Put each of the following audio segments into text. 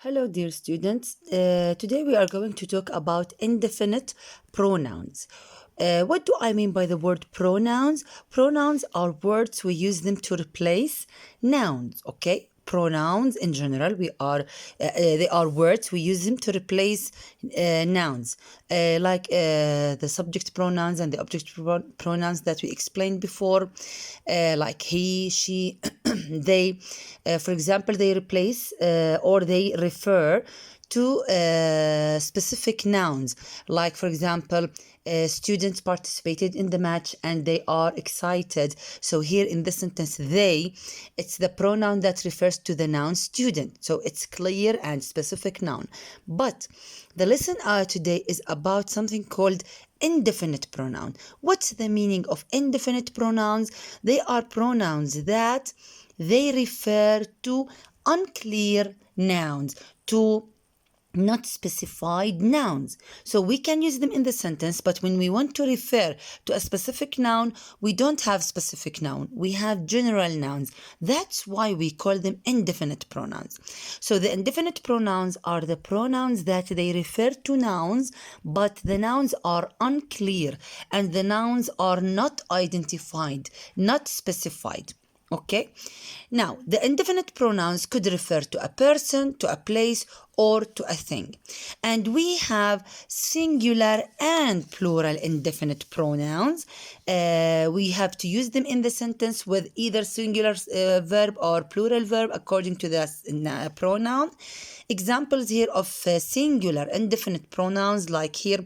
Hello, dear students. Today we are going to talk about indefinite pronouns. What do I mean by the word pronouns? Pronouns are words we use them to replace nouns, okay? Pronouns in general, they are words we use them to replace nouns, like the subject pronouns and the object pronouns that we explained before, like he, she, they. For example, they replace or they refer to specific nouns, like for example, students participated in the match and they are excited. So here in this sentence, it's the pronoun that refers to the noun student. So it's clear and specific noun. But the lesson today is about something called indefinite pronoun. What's the meaning of indefinite pronouns? They are pronouns that they refer to unclear nouns, to not specified nouns. So we can use them in the sentence, but when we want to refer to a specific noun, we don't have specific noun. We have general nouns. That's why we call them indefinite pronouns. So the indefinite pronouns are the pronouns that they refer to nouns, but the nouns are unclear and the nouns are not identified, not specified. Okay, now the indefinite pronouns could refer to a person, to a place, or to a thing. And we have singular and plural indefinite pronouns. We have to use them in the sentence with either singular verb or plural verb according to the pronoun. Examples here of singular indefinite pronouns, like here,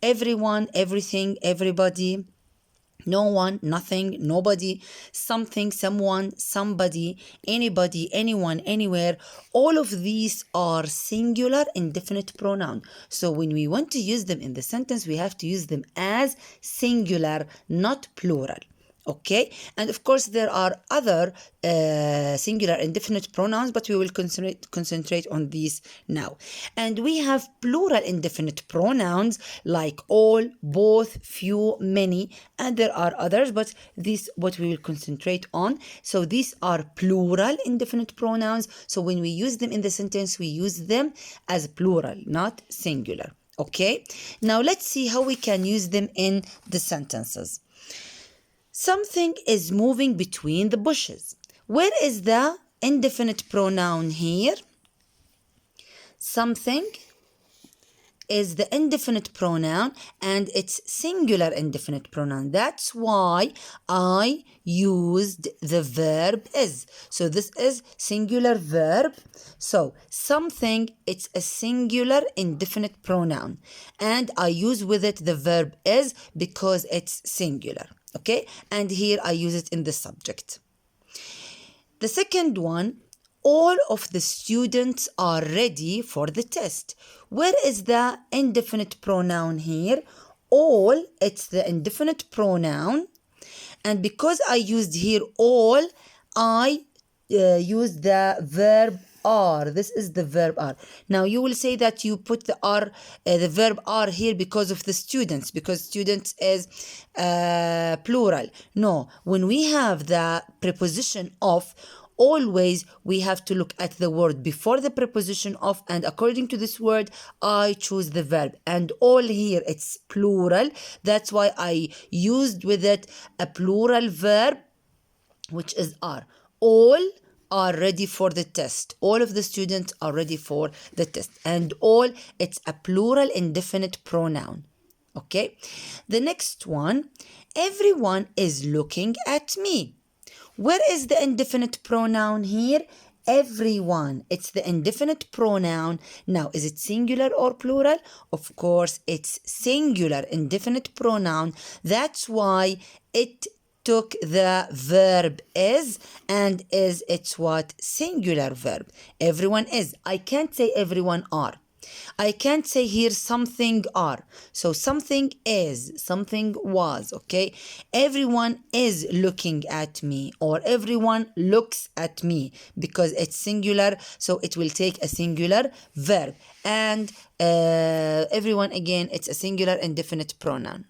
everyone, everything, everybody, no one, nothing, nobody, something, someone, somebody, anybody, anyone, anywhere. All of these are singular indefinite pronoun. So when we want to use them in the sentence, we have to use them as singular, not plural. Okay, and of course there are other singular indefinite pronouns, but we will concentrate on these now. And we have plural indefinite pronouns like all, both, few, many, and there are others, but these what we will concentrate on. So these are plural indefinite pronouns. So when we use them in the sentence, we use them as plural, not singular. Okay, now let's see how we can use them in the sentences. Something is moving between the bushes. Where is the indefinite pronoun here? Something is the indefinite pronoun and it's singular indefinite pronoun. That's why I used the verb is. So this is singular verb. So something, it's a singular indefinite pronoun and I use with it the verb is because it's singular. Okay, and here I use it in the subject. The second one, all of the students are ready for the test. Where is the indefinite pronoun here? All, it's the indefinite pronoun. And because I used here all, I used the verb are. This is the verb are. Now you will say that you put the are, the verb are here because of the students, because students is plural. No, when we have the preposition of, always we have to look at the word before the preposition of, and according to this word I choose the verb. And all here it's plural, that's why I used with it a plural verb, which is are. All are ready for the test. All of the students are ready for the test. And all, it's a plural indefinite pronoun. Okay, the next one, everyone is looking at me. Where is the indefinite pronoun here? Everyone, it's the indefinite pronoun. Now, is it singular or plural? Of course, it's singular indefinite pronoun. That's why it took the verb is, and is, it's what? Singular verb. Everyone is. I can't say everyone are. I can't say here something are. So something is, something was, okay? Everyone is looking at me, or everyone looks at me, because it's singular, so it will take a singular verb. And everyone, again, it's a singular indefinite pronoun.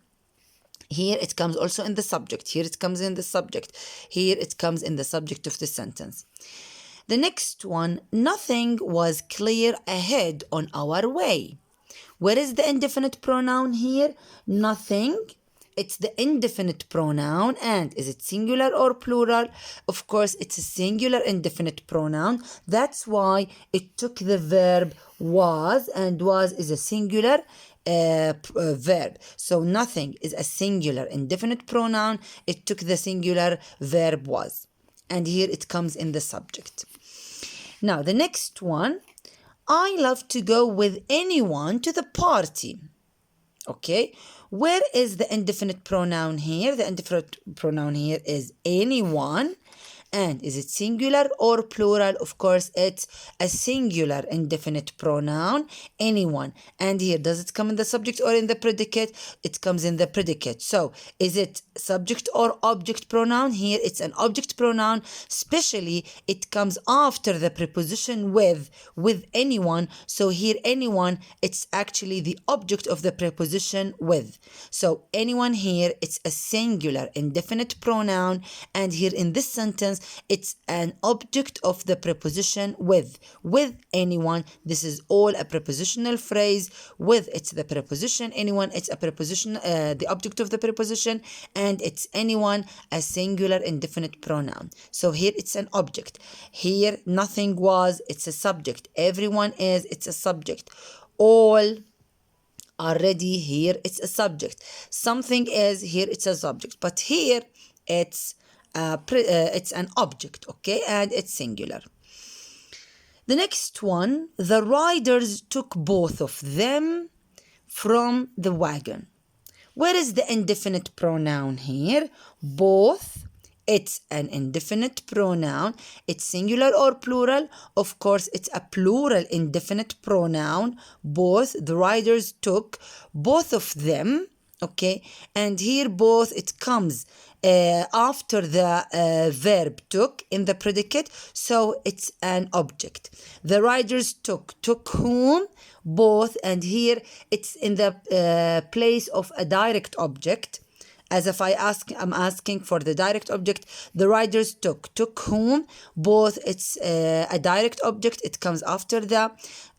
Here it comes also in the subject. Here it comes in the subject. Here it comes in the subject of the sentence. The next one, nothing was clear ahead on our way. Where is the indefinite pronoun here? Nothing. It's the indefinite pronoun, and is it singular or plural? Of course, it's a singular indefinite pronoun. That's why it took the verb was, and was is a singular verb. So nothing is a singular indefinite pronoun. It took the singular verb was, and here it comes in the subject. Now the next one, I love to go with anyone to the party. Okay, where is the indefinite pronoun here? The indefinite pronoun here is anyone. And is it singular or plural? Of course, it's a singular indefinite pronoun, anyone. And here, does it come in the subject or in the predicate? It comes in the predicate. So, is it subject or object pronoun? Here, it's an object pronoun, especially it comes after the preposition with anyone. So here, anyone, it's actually the object of the preposition with. So, anyone here, it's a singular indefinite pronoun. And here in this sentence, it's an object of the preposition with anyone. This is all a prepositional phrase. With, it's the preposition anyone, it's a preposition, the object of the preposition, and it's anyone, a singular indefinite pronoun. So here it's an object. Here nothing was, it's a subject. Everyone is, it's a subject. All already, here it's a subject. Something is, here it's a subject. But here it's an object, okay, and it's singular. The next one, the riders took both of them from the wagon. Where is the indefinite pronoun here? Both. It's an indefinite pronoun. It's singular or plural? Of course, it's a plural indefinite pronoun. Both. The riders took both of them. Okay, and here both, it comes after the verb took in the predicate, so it's an object. The riders took whom? Both, and here it's in the place of a direct object. As if I'm asking for the direct object. The riders took whom? Both, it's a direct object. It comes after the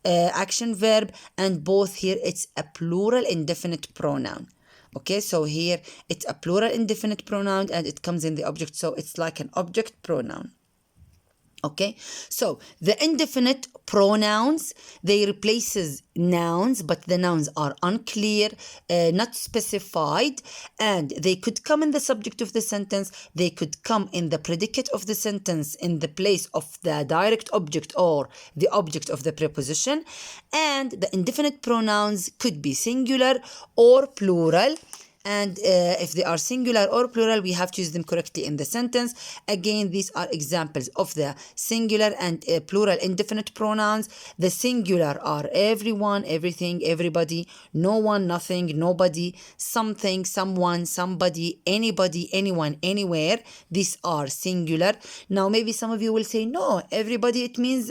action verb, and both here it's a plural indefinite pronoun. Okay, so here it's a plural indefinite pronoun and it comes in the object, so it's like an object pronoun. Okay, so the indefinite pronouns, they replaces nouns, but the nouns are unclear, not specified, and they could come in the subject of the sentence, they could come in the predicate of the sentence in the place of the direct object or the object of the preposition, and the indefinite pronouns could be singular or plural. And if they are singular or plural, we have to use them correctly in the sentence. Again, these are examples of the singular and plural indefinite pronouns. The singular are everyone, everything, everybody, no one, nothing, nobody, something, someone, somebody, anybody, anyone, anywhere. These are singular. Now, maybe some of you will say, no, everybody, it means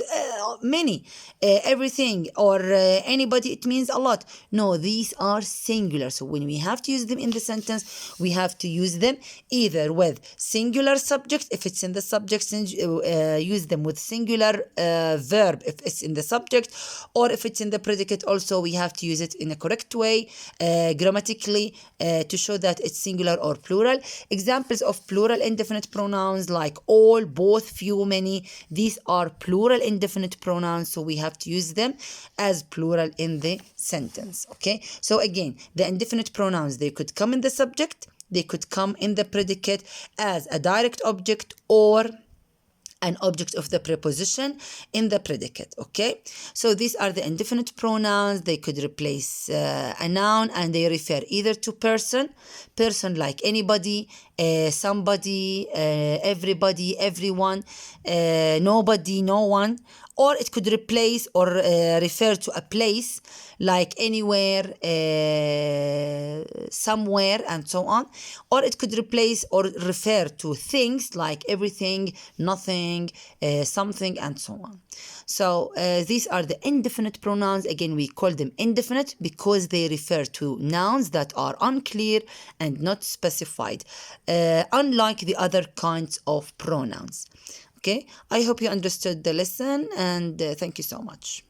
many. Everything or anybody, it means a lot. No, these are singular. So when we have to use them in the sentence, we have to use them either with singular subject. If it's in the subject, use them with singular verb if it's in the subject, or if it's in the predicate also, we have to use it in a correct way grammatically to show that it's singular or plural. Examples of plural indefinite pronouns like all, both, few, many. These are plural indefinite pronouns, so we have to use them as plural in the sentence. Okay, so again, the indefinite pronouns, they could come in the subject, they could come in the predicate as a direct object or an object of the preposition in the predicate. Okay, so these are the indefinite pronouns. They could replace a noun, and they refer either to person like anybody, somebody, everybody, everyone, nobody, no one, or it could replace or refer to a place like anywhere, somewhere, and so on, or it could replace or refer to things like everything, nothing, something, and so on. So these are the indefinite pronouns. Again, we call them indefinite because they refer to nouns that are unclear and not specified, unlike the other kinds of pronouns. Okay, I hope you understood the lesson, and thank you so much.